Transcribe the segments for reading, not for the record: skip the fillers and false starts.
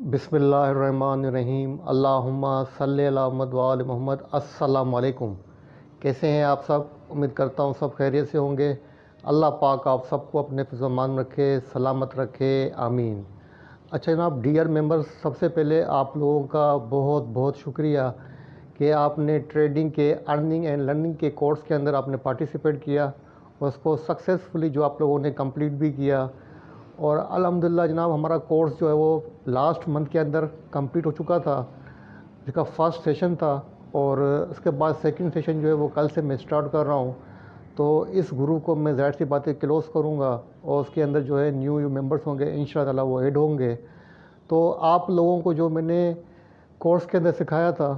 बिस्मिल्लाहिर्रहमानिर्रहीम। अल्लाहुम्मा सल्ली अला मुहम्मद व आलि मुहम्मद। अस्सलाम वालेकुम। कैसे हैं आप सब? उम्मीद करता हूँ सब खैरियत से होंगे। अल्लाह पाक आप सबको अपने फ़िज़्ज़ो-अमान रखे, सलामत रखे, आमीन। अच्छा जनाब, डियर मेंबर्स, सबसे पहले आप लोगों का बहुत बहुत शुक्रिया कि आपने ट्रेडिंग के अर्निंग एंड लर्निंग के कोर्स के अंदर आपने पार्टिसिपेट किया और उसको सक्सेसफुली जो आप लोगों ने कंप्लीट भी किया। और अल्हम्दुलिल्लाह जनाब, हमारा कोर्स जो है वो लास्ट मंथ के अंदर कंप्लीट हो चुका था, जिसका फ़र्स्ट सेशन था। और उसके बाद सेकंड सेशन जो है वो कल से मैं स्टार्ट कर रहा हूँ। तो इस ग्रुप को मैं ज़ाहिर सी बातें क्लोज़ करूँगा और उसके अंदर जो है न्यू मेंबर्स होंगे, इंशाअल्लाह वो ऐड होंगे। तो आप लोगों को जो मैंने कोर्स के अंदर सिखाया था,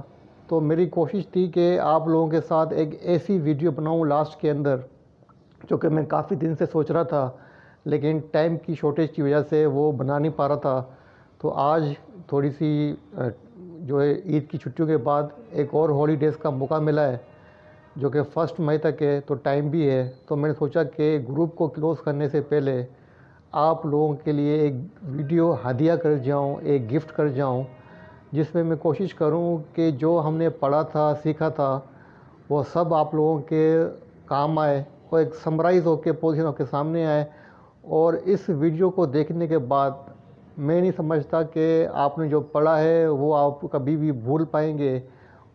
तो मेरी कोशिश थी कि आप लोगों के साथ एक ऐसी वीडियो बनाऊँ लास्ट के अंदर, जो कि मैं काफ़ी दिन से सोच रहा था, लेकिन टाइम की शॉर्टेज की वजह से वो बना नहीं पा रहा था। तो आज थोड़ी सी जो है ईद की छुट्टियों के बाद एक और हॉलीडेज़ का मौका मिला है, जो कि 1 मई तक है, तो टाइम भी है। तो मैंने सोचा कि ग्रुप को क्लोज़ करने से पहले आप लोगों के लिए एक वीडियो हदिया कर जाऊं, एक गिफ्ट कर जाऊं, जिसमें मैं कोशिश करूं कि जो हमने पढ़ा था, सीखा था, वो सब आप लोगों के काम आए और एक समराइज़ होकर पोजीशन होकर सामने आए। और इस वीडियो को देखने के बाद मैं नहीं समझता कि आपने जो पढ़ा है वो आप कभी भी भूल पाएंगे।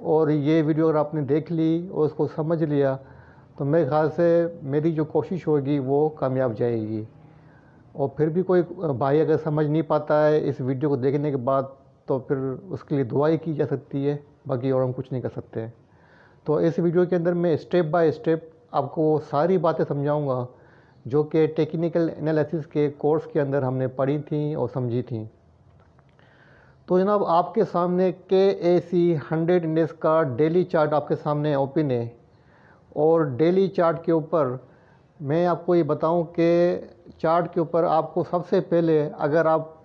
और ये वीडियो अगर आपने देख ली और उसको समझ लिया, तो मेरे ख़्याल से मेरी जो कोशिश होगी वो कामयाब जाएगी। और फिर भी कोई भाई अगर समझ नहीं पाता है इस वीडियो को देखने के बाद, तो फिर उसके लिए दुआ ही की जा सकती है, बाकी और हम कुछ नहीं कर सकते। तो इस वीडियो के अंदर मैं स्टेप बाय स्टेप आपको सारी बातें समझाऊंगा जो कि टेक्निकल एनालिसिस के कोर्स के अंदर हमने पढ़ी थी और समझी थी। तो जनाब, आपके सामने KAC100 इंडेक्स का डेली चार्ट आपके सामने ओपन है। और डेली चार्ट के ऊपर मैं आपको ये बताऊं कि चार्ट के ऊपर आपको सबसे पहले, अगर आप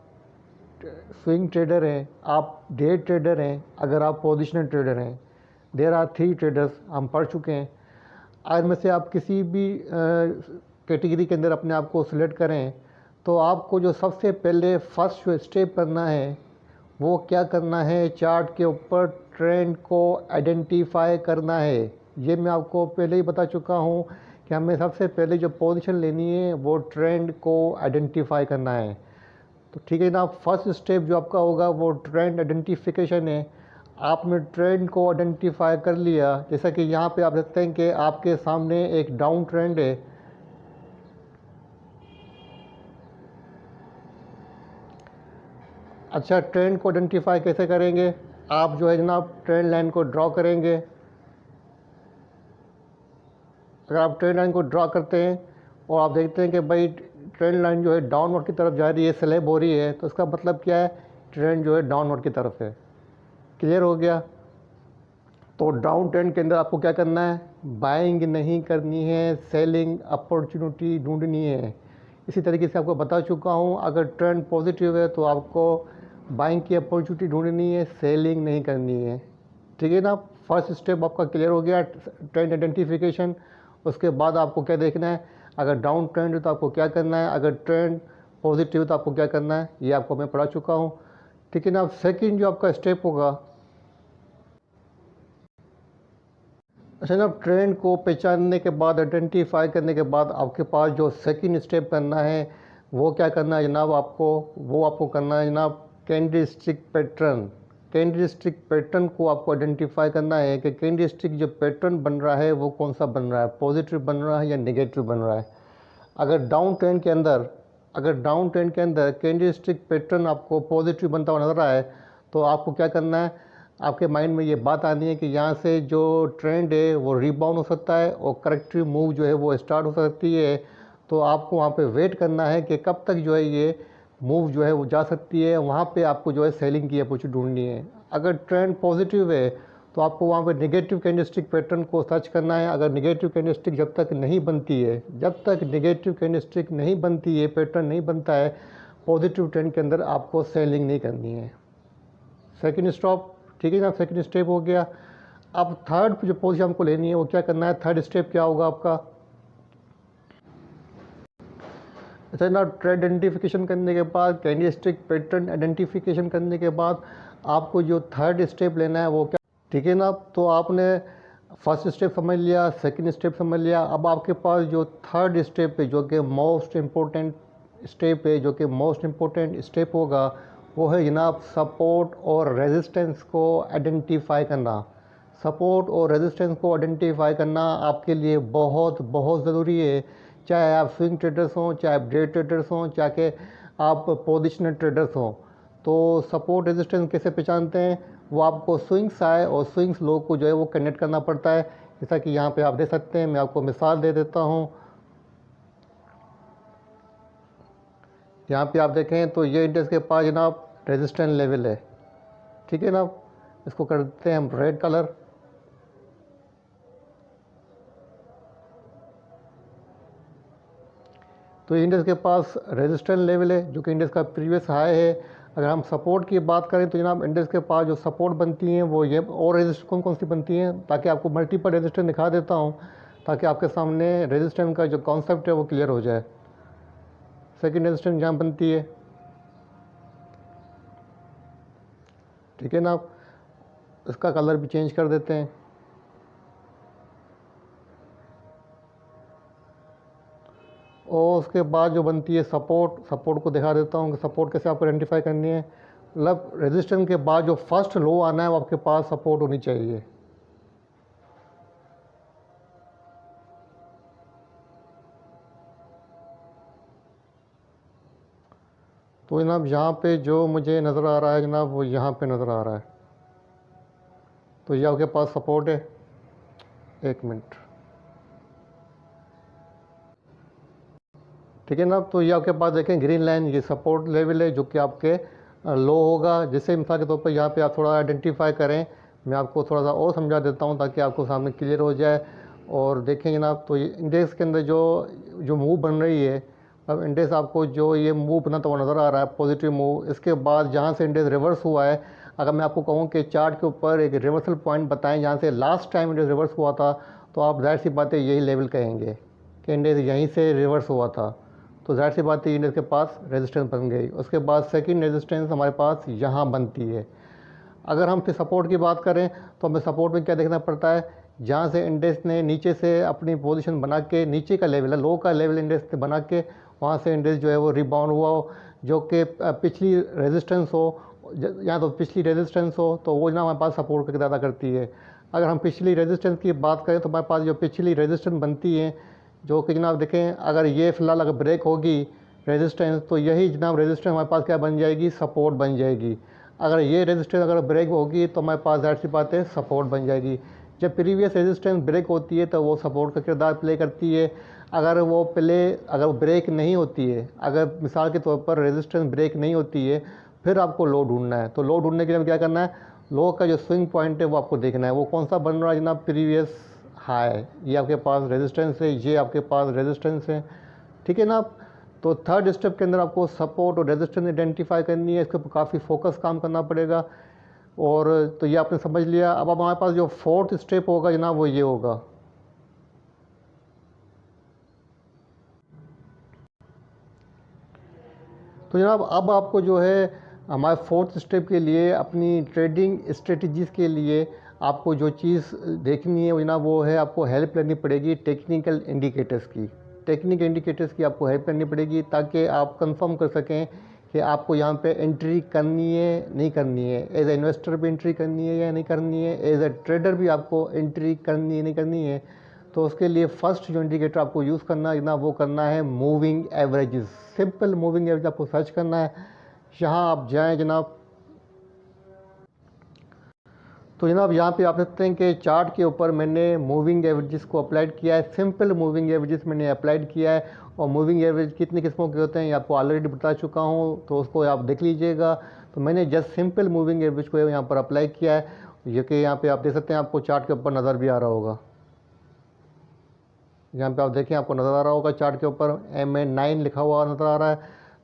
स्विंग ट्रेडर हैं, आप डे ट्रेडर हैं, अगर आप पोजिशनल ट्रेडर हैं, देयर आर 3 ट्रेडर्स हम पढ़ चुके हैं। आज में से आप किसी भी कैटेगरी के अंदर अपने आप को सिलेक्ट करें, तो आपको जो सबसे पहले फर्स्ट जो स्टेप करना है वो क्या करना है, चार्ट के ऊपर ट्रेंड को आइडेंटिफाई करना है। ये मैं आपको पहले ही बता चुका हूँ कि हमें सबसे पहले जो पोजीशन लेनी है वो ट्रेंड को आइडेंटिफाई करना है। तो ठीक है ना, फर्स्ट स्टेप जो आपका होगा वो ट्रेंड आइडेंटिफिकेशन है। आपने ट्रेंड को आइडेंटिफाई कर लिया, जैसा कि यहाँ पे आप देखते हैं कि आपके सामने एक डाउन ट्रेंड है। अच्छा, ट्रेंड को आइडेंटिफाई कैसे करेंगे? आप जो है जनाब ट्रेंड लाइन को ड्रॉ करेंगे। अगर आप ट्रेंड लाइन को ड्रॉ करते हैं और आप देखते हैं कि भाई ट्रेंड लाइन जो है डाउनवर्ड की तरफ जा रही है, स्लैब हो रही है, तो इसका मतलब क्या है? ट्रेंड जो है डाउनवर्ड की तरफ है। क्लियर हो गया? तो डाउन ट्रेंड के अंदर आपको क्या करना है? बाइंग नहीं करनी है, सेलिंग अपॉर्चुनिटी ढूंढनी है। इसी तरीके से आपको बता चुका हूँ, अगर ट्रेंड पॉजिटिव है तो आपको बाइंग की अपॉर्चुनिटी ढूंढनी है, सेलिंग नहीं करनी है। ठीक है ना? फर्स्ट स्टेप आपका क्लियर हो गया, ट्रेंड आइडेंटिफिकेशन। उसके बाद आपको क्या देखना है? अगर डाउन ट्रेंड है तो आपको क्या करना है, अगर ट्रेंड पॉजिटिव है तो आपको क्या करना है, ये आपको मैं पढ़ा चुका हूँ। ठीक है ना? सेकंड जो आपका स्टेप होगा, अच्छा जनाब, ट्रेंड को पहचानने के बाद, आइडेंटिफाई करने के बाद आपके पास जो सेकंड स्टेप करना है वो क्या करना है जनाब? आपको करना है जनाब कैंडलस्टिक पैटर्न। कैंडलस्टिक पैटर्न को आपको आइडेंटिफाई करना है कि कैंडलस्टिक जो पैटर्न बन रहा है वो कौन सा बन रहा है, पॉजिटिव बन रहा है या नेगेटिव बन रहा है। अगर डाउन ट्रेंड के अंदर कैंडलस्टिक पैटर्न आपको पॉजिटिव बनता हुआ नजर आए, तो आपको क्या करना है? आपके माइंड में ये बात आनी है कि यहाँ से जो ट्रेंड है वो रिबाउंड हो सकता है और करेक्टिव मूव जो है वो स्टार्ट हो सकती है। तो आपको वहाँ पे वेट करना है कि कब तक जो है ये मूव जो है वो जा सकती है। वहाँ पे आपको जो है सेलिंग की अपॉर्चुनिटी ढूंढनी है। अगर ट्रेंड पॉजिटिव है तो आपको वहाँ पे नेगेटिव कैंडलस्टिक पैटर्न को सर्च करना है। अगर नेगेटिव कैंडलस्टिक जब तक नहीं बनती है, पैटर्न नहीं बनता है, पॉजिटिव ट्रेंड के अंदर आपको सेलिंग नहीं करनी है। सेकंड स्टॉप, ठीक है ना? सेकंड स्टेप हो गया। अब थर्ड जो पोजीशन हमको लेनी है वो क्या करना है? थर्ड स्टेप क्या होगा आपका? अच्छा ना, ट्रेड आइडेंटिफिकेशन करने के बाद, कैंडलस्टिक पैटर्न आइडेंटिफिकेशन करने के बाद आपको जो थर्ड स्टेप लेना है वो क्या, ठीक है ना। तो आपने फर्स्ट स्टेप समझ लिया, सेकंड स्टेप समझ लिया, अब आपके पास जो थर्ड स्टेप है, जो कि मोस्ट इम्पोर्टेंट स्टेप है, जो कि मोस्ट इम्पोर्टेंट स्टेप होगा, वो है जनाब सपोर्ट और रेजिस्टेंस को आइडेंटिफाई करना। सपोर्ट और रेजिस्टेंस को आइडेंटिफाई करना आपके लिए बहुत बहुत ज़रूरी है, चाहे आप स्विंग ट्रेडर्स हों, चाहे आप डे ट्रेडर्स हों, चाहे आप पोजिशनल ट्रेडर्स हों। तो सपोर्ट रेजिस्टेंस कैसे पहचानते हैं, वो आपको स्विंग्स आए और स्विंग्स लो को जो है वो कनेक्ट करना पड़ता है। जैसा कि यहाँ पे आप देख सकते हैं, मैं आपको मिसाल दे देता हूँ। यहाँ पे आप देखें तो ये इंडेक्स के पास जनाब रेजिस्टेंस लेवल है, ठीक है ना। इसको कर देते हैं हम रेड कलर। तो इंडेक्स के पास रेजिस्टेंस लेवल है जो कि इंडेक्स का प्रीवियस हाई है। अगर हम सपोर्ट की बात करें तो जनाब इंडेक्स के पास जो सपोर्ट बनती हैं वो ये, और रेजिस्टेंस कौन कौन सी बनती हैं, ताकि आपको मल्टीपल रेजिस्टेंस दिखा देता हूँ, ताकि आपके सामने रेजिस्टेंस का जो कॉन्सेप्ट है वो क्लियर हो जाए। सेकंड रेजिस्टेंस जहाँ बनती है, ठीक है ना। इसका कलर भी चेंज कर देते हैं। और उसके बाद जो बनती है सपोर्ट, सपोर्ट को दिखा देता हूँ कि सपोर्ट कैसे आपको आइडेंटिफाई करनी है। मतलब रेजिस्टेंस के बाद जो फर्स्ट लो आना है वो आपके पास सपोर्ट होनी चाहिए। तो जनाब यहाँ पे जो मुझे नज़र आ रहा है जनाब, वो यहाँ पे नज़र आ रहा है। तो ये आपके पास सपोर्ट है। एक मिनट, ठीक है ना। तो ये आपके पास देखें ग्रीन लाइन, ये सपोर्ट लेवल है जो कि आपके लो होगा। जैसे मिसाल के तौर पर यहाँ पे आप थोड़ा आइडेंटिफाई करें, मैं आपको थोड़ा सा और समझा देता हूँ ताकि आपको सामने क्लियर हो जाए। और देखें जनाब, तो ये इंडेक्स के अंदर जो जो मूव बन रही है, अब इंडेक्स आपको जो ये मूव बनता हुआ नज़र आ रहा है, पॉजिटिव मूव, इसके बाद जहाँ से इंडेक्स रिवर्स हुआ है, अगर मैं आपको कहूँ कि चार्ट के ऊपर एक रिवर्सल पॉइंट बताएं जहाँ से लास्ट टाइम इंडेक्स रिवर्स हुआ था, तो आप जाहिर सी बात है यही लेवल कहेंगे कि इंडेक्स यहीं से रिवर्स हुआ था। तो जाहिर सी बात है इंडेक्स के पास रेजिस्टेंस बन गई। उसके बाद सेकंड रेजिस्टेंस हमारे पास यहाँ बनती है। अगर हम फिर सपोर्ट की बात करें तो हमें सपोर्ट में क्या देखना पड़ता है, जहाँ से इंडेक्स ने नीचे से अपनी पोजीशन बना के, नीचे का लेवल है, लो का लेवल इंडेक्स ने बना के, वहाँ से इंडेक्स जो है वो रिबाउंड हुआ हो, जो कि पिछली रेजिस्टेंस हो, या तो पिछली रेजिस्टेंस हो, तो वो ना हमारे पास सपोर्ट करके ज़्यादा करती है। अगर हम पिछली रेजिस्टेंस की बात करें तो हमारे पास जो पिछली रेजिस्टेंस बनती है, जो कि जनाब देखें, अगर ये फ़िलहाल अगर ब्रेक होगी रेजिस्टेंस, तो यही जनाब रेजिस्टेंस हमारे पास क्या बन जाएगी, सपोर्ट बन जाएगी। अगर ये रेजिस्टेंस अगर ब्रेक होगी तो हमारे पास जाहिर सी बात है सपोर्ट बन जाएगी। जब प्रीवियस रेजिस्टेंस ब्रेक होती है तो वो सपोर्ट का किरदार प्ले करती है। अगर वो ब्रेक नहीं होती है, अगर मिसाल के तौर पर रेजिस्टेंस ब्रेक नहीं होती है, फिर आपको लो ढूंढना है। तो लो ढूंढने के लिए क्या करना है, लो का जो स्विंग पॉइंट है वो आपको देखना है, वो कौन सा बन रहा है जनाब, प्रीवियस हाई। ये आपके पास रेजिस्टेंस है, ये आपके पास रेजिस्टेंस है, ठीक है ना। तो थर्ड स्टेप के अंदर आपको सपोर्ट और रेजिस्टेंस आइडेंटिफाई करनी है, इसके ऊपर काफ़ी फोकस काम करना पड़ेगा। और तो ये आपने समझ लिया। अब हमारे पास जो फोर्थ स्टेप होगा जनाब वो ये होगा। तो जनाब अब आपको जो है हमारे फोर्थ स्टेप के लिए, अपनी ट्रेडिंग स्ट्रेटजीज़ के लिए आपको जो चीज़ देखनी है वो जनाब वो है, आपको हेल्प लेनी पड़ेगी टेक्निकल इंडिकेटर्स की। टेक्निकल इंडिकेटर्स की आपको हेल्प करनी पड़ेगी ताकि आप कंफर्म कर सकें कि आपको यहाँ पे एंट्री करनी है नहीं करनी है, एज ए इन्वेस्टर भी एंट्री करनी है या नहीं करनी है, एज ए ट्रेडर भी आपको एंट्री करनी है नहीं करनी है। तो उसके लिए फ़र्स्ट जो इंडिकेटर आपको यूज़ करना है जनाब वो करना है moving averages. Simple moving average आपको सर्च करना है। यहाँ आप जाएँ जनाब, तो जनाब यहाँ पे आप देखते हैं कि चार्ट के ऊपर मैंने मूविंग एवरेजेस को अप्लाइड किया है। सिंपल मूविंग एवरेजेस मैंने अप्लाइड किया है। और मूविंग एवरेज कितनी किस्मों के होते हैं ये आपको ऑलरेडी बता चुका हूँ, तो उसको आप देख लीजिएगा। तो मैंने जस्ट सिंपल मूविंग एवरेज को यहाँ पर अप्लाई किया है, ये कि यहाँ पे आप देख सकते हैं, आपको चार्ट के ऊपर नज़र भी आ रहा होगा। यहाँ पे आप देखें, आपको नज़र आ रहा होगा चार्ट के ऊपर MA9 लिखा हुआ नज़र आ रहा है।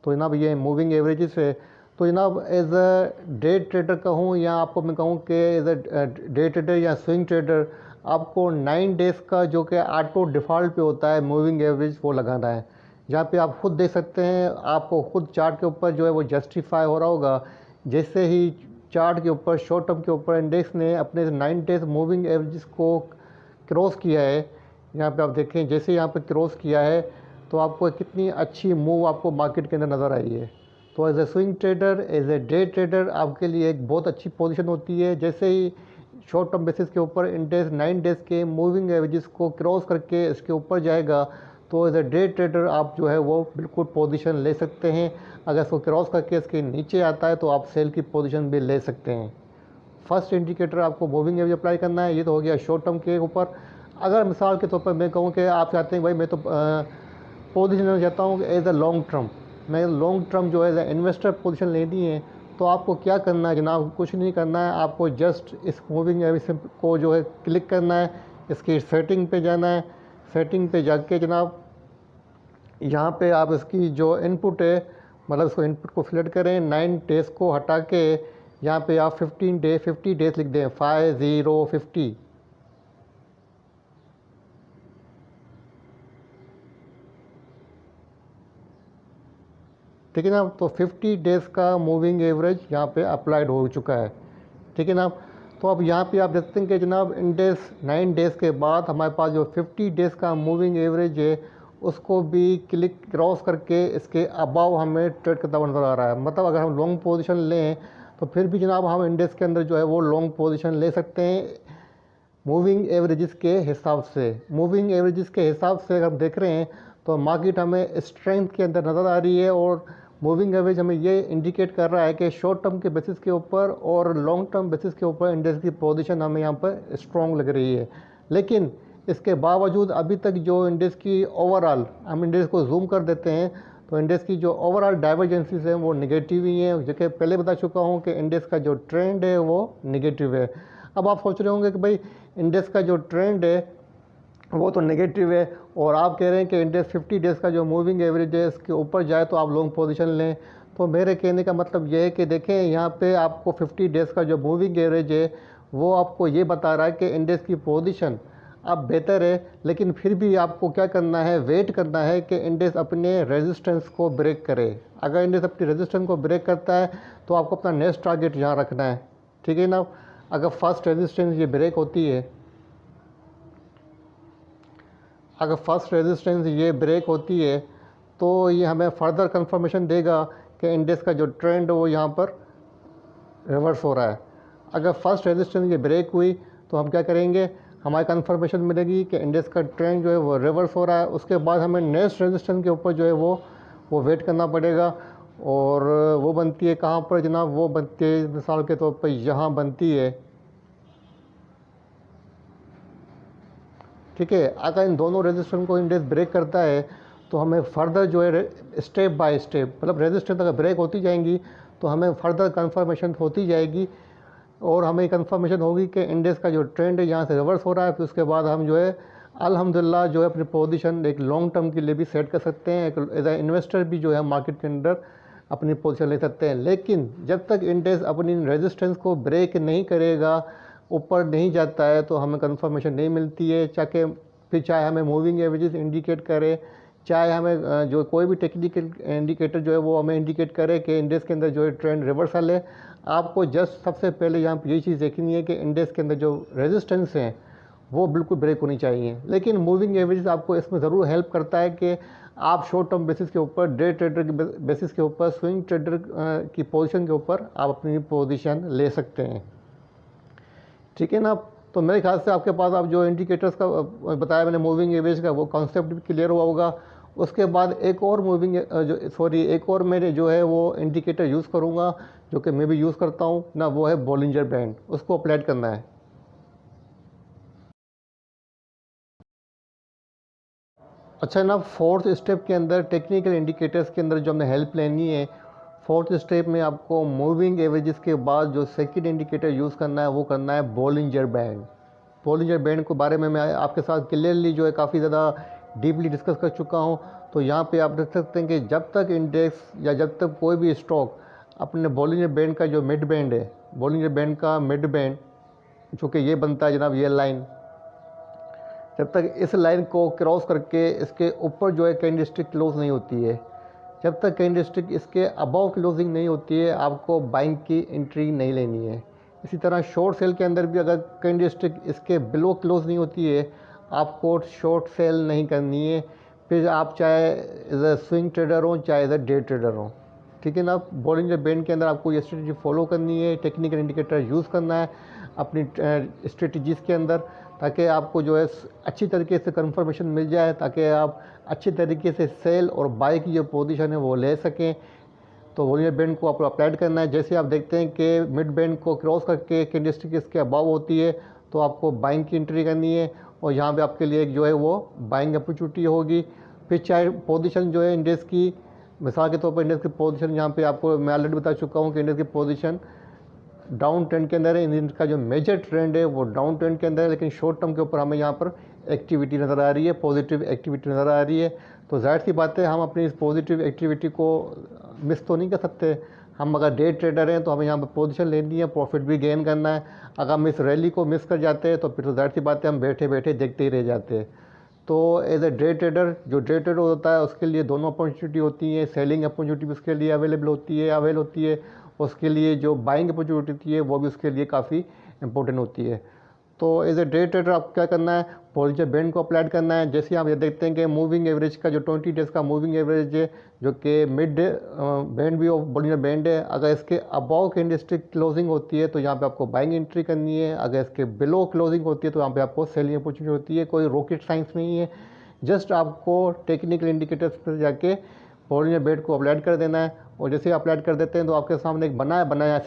तो जनाब ये मूविंग एवरेजेस है। तो जनाब एज अ डे ट्रेडर कहूँ या आपको मैं कहूँ कि एज अ डे ट्रेडर या स्विंग ट्रेडर, आपको 9 डेज़ का जो कि ऑटो डिफ़ॉल्ट पे होता है मूविंग एवरेज वो लगाना है। जहाँ पे आप खुद देख सकते हैं, आपको खुद चार्ट के ऊपर जो है वो जस्टिफाई हो रहा होगा। जैसे ही चार्ट के ऊपर शॉर्ट टर्म के ऊपर इंडेक्स ने अपने 9 डेज मूविंग एवरेजेस को क्रॉस किया है, यहाँ पे आप देखें जैसे यहाँ पे क्रॉस किया है तो आपको कितनी अच्छी मूव आपको मार्केट के अंदर नज़र आई है। तो as a swing trader, as a day trader आपके लिए एक बहुत अच्छी पोजीशन होती है। जैसे ही शॉर्ट टर्म बेसिस के ऊपर इंडेक्स 9 डेज़ के मूविंग एवरेजेस को क्रॉस करके इसके ऊपर जाएगा तो एज ए डे ट्रेडर आप जो है वो बिल्कुल पोजीशन ले सकते हैं। अगर इसको क्रॉस करके इसके नीचे आता है तो आप सेल की पोजीशन भी ले सकते हैं। फर्स्ट इंडिकेटर आपको मूविंग एवरेज अप्लाई करना है, ये तो हो गया शॉर्ट टर्म के ऊपर। अगर मिसाल के तौर पर मैं कहूँ कि आप चाहते हैं भाई मैं तो पोजीशन लेना चाहता हूँ एज अ लॉन्ग टर्म, मैं लॉन्ग टर्म जो है इन्वेस्टर पोजीशन लेनी है, तो आपको क्या करना है जनाब, कुछ नहीं करना है, आपको जस्ट इस मूविंग एवरेज को जो है क्लिक करना है, इसकी सेटिंग पे जाना है। सेटिंग पे जाके जनाब यहाँ पे आप इसकी जो इनपुट है, मतलब इसको इनपुट को सिलेक्ट करें, 9 डेज़ को हटा के यहाँ पे आप 50 डेज़ लिख दें, 5050। ठीक है ना। तो 50 डेज़ का मूविंग एवरेज यहाँ पे अप्लाइड हो चुका है। ठीक है ना। तो अब यहाँ पे आप देखते हैं कि जनाब इंडेक्स 9 डेज़ के बाद हमारे पास जो 50 डेज़ का मूविंग एवरेज है उसको भी क्लिक क्रॉस करके इसके अबाव हमें ट्रेड करता हुआ नज़र आ रहा है। मतलब अगर हम लॉन्ग पोजीशन लें तो फिर भी जनाब हम इंडेक्स के अंदर जो है वो लॉन्ग पोजीशन ले सकते हैं मूविंग एवरेजेस के हिसाब से। मूविंग एवरेजेस के हिसाब से अगर हम देख रहे हैं तो मार्केट हमें स्ट्रेंथ के अंदर नज़र आ रही है और मूविंग एवरेज हमें ये इंडिकेट कर रहा है कि शॉर्ट टर्म के बेसिस के ऊपर और लॉन्ग टर्म बेसिस के ऊपर इंडेक्स की पोजीशन हमें यहाँ पर स्ट्रॉन्ग लग रही है। लेकिन इसके बावजूद अभी तक जो इंडेक्स की ओवरऑल, हम इंडेक्स को जूम कर देते हैं तो इंडेक्स की जो ओवरऑल डाइवर्जेंसीज हैं वो निगेटिव ही हैं। जो कि पहले बता चुका हूँ कि इंडेक्स का जो ट्रेंड है वो निगेटिव है। अब आप सोच रहे होंगे कि भाई इंडेक्स का जो ट्रेंड है वो तो नेगेटिव है और आप कह रहे हैं कि इंडेक्स 50 डेज़ का जो मूविंग एवरेज है इसके ऊपर जाए तो आप लॉन्ग पोजीशन लें। तो मेरे कहने का मतलब ये है कि देखें यहाँ पे आपको 50 डेज़ का जो मूविंग एवरेज है वो आपको ये बता रहा है कि इंडेक्स की पोजीशन अब बेहतर है, लेकिन फिर भी आपको क्या करना है, वेट करना है कि इंडेक्स अपने रेजिस्टेंस को ब्रेक करे। अगर इंडेक्स अपनी रेजिस्टेंस को ब्रेक करता है तो आपको अपना नेक्स्ट टारगेट यहाँ रखना है। ठीक है ना। अगर फर्स्ट रेजिस्टेंस ये ब्रेक होती है, अगर फर्स्ट रेजिस्टेंस ये ब्रेक होती है तो ये हमें फर्दर कंफर्मेशन देगा कि इंडेक्स का जो ट्रेंड वो यहाँ पर रिवर्स हो रहा है। अगर फर्स्ट रेजिस्टेंस ये ब्रेक हुई तो हम क्या करेंगे, हमारी कंफर्मेशन मिलेगी कि इंडेक्स का ट्रेंड जो है वो रिवर्स हो रहा है। उसके बाद हमें नेक्स्ट रेजिस्टेंस के ऊपर जो है वो वेट करना पड़ेगा और वो बनती है कहाँ पर जनाब, वो बनती है मिसाल के तौर पर यहाँ बनती है। ठीक है। अगर इन दोनों रेजिस्टेंस को इंडेक्स ब्रेक करता है तो हमें फर्दर जो है स्टेप बाय स्टेप, मतलब रेजिस्टेंस अगर ब्रेक होती जाएंगी तो हमें फर्दर कंफर्मेशन होती जाएगी और हमें कंफर्मेशन होगी कि इंडेक्स का जो ट्रेंड है यहाँ से रिवर्स हो रहा है। फिर उसके बाद हम जो है अल्हम्दुलिल्लाह जो है अपनी पोजीशन एक लॉन्ग टर्म के लिए भी सेट कर सकते हैं। एक एज ए इन्वेस्टर भी जो है मार्केट के अंदर अपनी पोजीशन ले सकते हैं। लेकिन जब तक इंडेक्स अपनी रेजिस्टेंस को ब्रेक नहीं करेगा, ऊपर नहीं जाता है, तो हमें कंफर्मेशन नहीं मिलती है। चाहे हमें मूविंग एवरेजेस इंडिकेट करे, चाहे हमें जो कोई भी टेक्निकल इंडिकेटर जो है वो हमें इंडिकेट करे कि इंडेक्स के अंदर जो है ट्रेंड रिवर्सल है। आपको जस्ट सबसे पहले यहाँ पर यही चीज़ देखनी है कि इंडेक्स के अंदर जो रेजिस्टेंस हैं वो बिल्कुल ब्रेक होनी चाहिए। लेकिन मूविंग एवरेज आपको इसमें ज़रूर हेल्प करता है कि आप शॉर्ट टर्म बेसिस के ऊपर, डे ट्रेडर के बेसिस के ऊपर, स्विंग ट्रेडर की पोजीशन के ऊपर आप अपनी पोजीशन ले सकते हैं। ठीक है ना। तो मेरे ख्याल से आपके पास आप जो इंडिकेटर्स का बताया मैंने मूविंग एवरेज का, वो कॉन्सेप्ट भी क्लियर हुआ होगा। उसके बाद एक और एक और मेरे जो है वो इंडिकेटर यूज़ करूँगा जो कि मैं भी यूज़ करता हूँ ना, वो है बॉलिंजर बैंड। उसको अप्लाइड करना है। अच्छा ना, फोर्थ स्टेप के अंदर टेक्निकल इंडिकेटर्स के अंदर जो हमने हेल्प लेनी है, फोर्थ स्टेप में आपको मूविंग एवरेजेस के बाद जो सेकंड इंडिकेटर यूज़ करना है वो करना है बॉलिंजर बैंड। बॉलिंजर बैंड के बारे में मैं आपके साथ क्लियरली जो है काफ़ी ज़्यादा डीपली डिस्कस कर चुका हूँ। तो यहाँ पे आप देख सकते हैं कि जब तक इंडेक्स या जब तक कोई भी स्टॉक अपने बॉलिंजर बैंड का जो मिड बैंड है, बॉलिंजर बैंड का मिड बैंड जो कि ये बनता है जनाब, ये लाइन, जब तक इस लाइन को क्रॉस करके इसके ऊपर जो है कैंडलस्टिक क्लोज नहीं होती है, जब तक कैंडलस्टिक इसके अबव क्लोजिंग नहीं होती है, आपको बाइंग की एंट्री नहीं लेनी है। इसी तरह शॉर्ट सेल के अंदर भी अगर कैंडलस्टिक इसके बिलो क्लोज नहीं होती है, आपको शॉर्ट सेल नहीं करनी है। फिर आप चाहे एज अ स्विंग ट्रेडर हो, चाहे एज अ डे ट्रेडर हो, ठीक है ना। बॉलिंजर बैंड के अंदर आपको ये स्ट्रेटजी फॉलो करनी है, टेक्निकल इंडिकेटर यूज़ करना है अपनी स्ट्रेटजीज़ के अंदर, ताकि आपको जो है अच्छी तरीके से कंफर्मेशन मिल जाए, ताकि आप अच्छी तरीके से सेल और बाय की जो पोजीशन है वो ले सकें। तो बॉलिंजर बैंड को आपको अप्लाई करना है। जैसे आप देखते हैं कि मिड बैंड को क्रॉस करके कैंडलस्टिक इसके अबव होती है, तो आपको बाइंग की एंट्री करनी है और यहाँ पे आपके लिए एक जो है वो बाइंग अपॉर्चुनिटी होगी। फिर चाहे पोजीशन जो है इंडेक्स की, मिसाल के तौर पर इंडेक्स की पोजीशन यहाँ पे आपको मैं ऑलरेडी बता चुका हूँ कि इंडेक्स की पोजीशन डाउन ट्रेंड के अंदर है। इंडेक्स का जो मेजर ट्रेंड है वो डाउन ट्रेंड के अंदर है, लेकिन शॉर्ट टर्म के ऊपर हमें यहाँ पर एक्टिविटी नज़र आ रही है, पॉजिटिव एक्टिविटी नज़र आ रही है। तो जाहिर सी बात है हम अपनी इस पॉजिटिव एक्टिविटी को मिस तो नहीं कर सकते। हम अगर डे ट्रेडर हैं तो हमें यहाँ पर पोजीशन लेनी है, प्रॉफिट भी गेन करना है। अगर हम इस रैली को मिस कर जाते हैं तो फिर तो जाहिर सी बात है हम बैठे बैठे देखते ही रह जाते हैं। तो एज ए डे ट्रेडर, जो डे ट्रेडर होता है उसके लिए दोनों अपॉर्चुनिटी होती है। सेलिंग अपॉर्चुनिटी भी उसके लिए अवेलेबल होती है, उसके लिए जो बाइंग अपॉर्चुनिटी होती है वो भी उसके लिए काफ़ी इंपॉर्टेंट होती है। तो एज ए डे ट्रेडर आपको क्या करना है, बॉलिंजर बैंड को अप्लाई करना है। जैसे आप ये देखते हैं कि मूविंग एवरेज का जो 20 डेज़ का मूविंग एवरेज है, जो कि मिड बैंड भी बॉलिंजर बैंड है, अगर इसके अबव कैंडलस्टिक क्लोजिंग होती है तो यहाँ पे आपको बाइंग एंट्री करनी है। अगर इसके बिलो क्लोजिंग होती है तो यहाँ पे आपको सेलिंग अपॉर्चुनिटी होती है। कोई रॉकेट साइंस नहीं है, जस्ट आपको टेक्निकल इंडिकेटर्स पर जाके बॉलिंजर बैंड को अप्लाई कर देना है। और जैसे अप्लाई कर देते हैं तो आपके सामने एक बनाया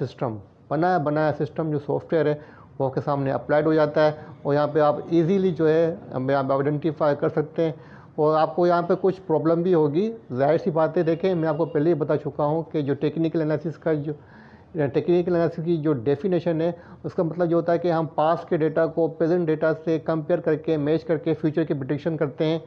सिस्टम जो सॉफ्टवेयर है वो आपके सामने अप्लाइड हो जाता है। और यहाँ पे आप इजीली जो है यहाँ पे आइडेंटिफाई कर सकते हैं। और आपको यहाँ पे कुछ प्रॉब्लम भी होगी, जाहिर सी बात है। देखें, मैं आपको पहले ही बता चुका हूँ कि जो टेक्निकल एनालिसिस की जो डेफिनेशन है, उसका मतलब ये होता है कि हम पास्ट के डेटा को प्रेजेंट डेटा से कंपेयर करके, मैच करके फ्यूचर की प्रेडिक्शन करते हैं।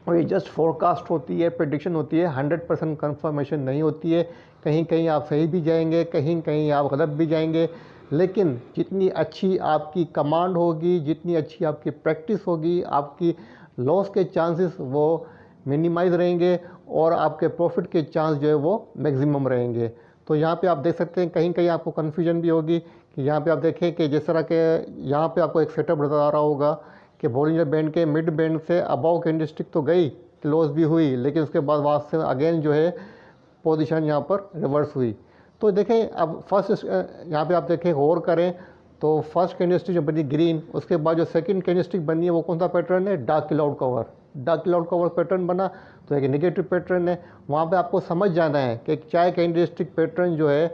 और ये जस्ट फोरकास्ट होती है, प्रेडिक्शन होती है, 100% कंफर्मेशन नहीं होती है। कहीं कहीं आप सही भी जाएंगे, कहीं कहीं आप गलत भी जाएंगे। लेकिन जितनी अच्छी आपकी कमांड होगी, जितनी अच्छी आपकी प्रैक्टिस होगी, आपकी लॉस के चांसेस वो मिनिमाइज रहेंगे और आपके प्रॉफिट के चांस जो है वो मैक्सिमम रहेंगे। तो यहाँ पे आप देख सकते हैं कहीं कहीं आपको कन्फ्यूजन भी होगी कि यहाँ पे आप देखें कि जिस तरह के यहाँ पे आपको एक सेटअप नज़र आ रहा होगा कि बॉलिंजर बैंड के मिड बैंड से अबव कैंडलस्टिक तो गई, क्लोज भी हुई, लेकिन उसके बाद वहाँ से अगेन जो है पोजीशन यहाँ पर रिवर्स हुई। तो देखें, अब फर्स्ट यहाँ पे आप देखें, गौर करें तो फर्स्ट कैंडलस्टिक जो बनी ग्रीन, उसके बाद जो सेकंड कैंडलस्टिक बनी है वो कौन सा पैटर्न है, डार्क क्लाउड कवर पैटर्न बना, तो एक नेगेटिव पैटर्न है। वहाँ पे आपको समझ जाना है कि चाहे कैंडलस्टिक पैटर्न जो है